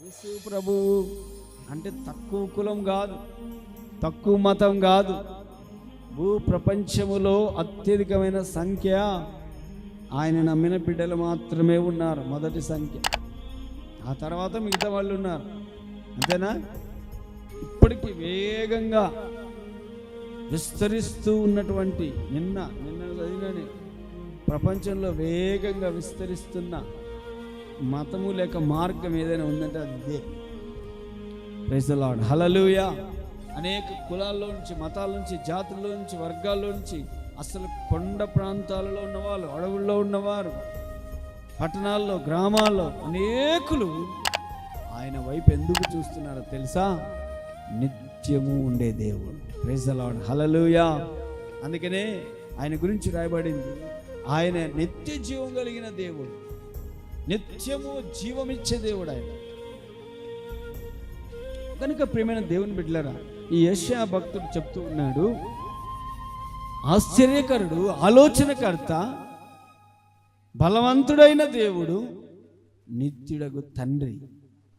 యేసు ప్రభువు అంటే తక్కువ కులం కాదు, తక్కువ మతం కాదు. భూ ప్రపంచములో అత్యధికమైన సంఖ్య ఆయన నమ్మిన బిడ్డలు మాత్రమే ఉన్నారు, మొదటి సంఖ్య. ఆ తర్వాత మిగతా వాళ్ళు ఉన్నారు, అంతేనా? ఇప్పటికీ వేగంగా విస్తరిస్తూ ఉన్నటువంటి నిన్న చదివినని ప్రపంచంలో వేగంగా విస్తరిస్తున్న మతము లేక మార్గం ఏదైనా ఉందంటే అది ఇదే. ప్రైజ్ ది లార్డ్, హల్లెలూయా. అనేక కులాల్లో నుంచి, మతాల నుంచి, జాతుల్లో నుంచి, వర్గాల్లో నుంచి, అసలు కొండ ప్రాంతాలలో ఉన్నవాళ్ళు, అడవుల్లో ఉన్నవారు, పట్టణాల్లో, గ్రామాల్లో అనేకులు ఆయన వైపు ఎందుకు చూస్తున్నారో తెలుసా? నిత్యము ఉండే దేవుడు. ప్రైజ్ ది లార్డ్, హల్లెలూయా. అందుకనే ఆయన గురించి రాయబడింది, ఆయన నిత్య జీవం కలిగిన దేవుడు, నిత్యము జీవమిచ్చే దేవుడు ఆయన. కనుక ప్రియమైన దేవుని బిడ్డలారా, ఈ యెషయా భక్తుడు చెప్తూ ఉన్నాడు, ఆశ్చర్యకరుడు, ఆలోచనకర్త, బలవంతుడైన దేవుడు, నిత్యుడగు తండ్రి.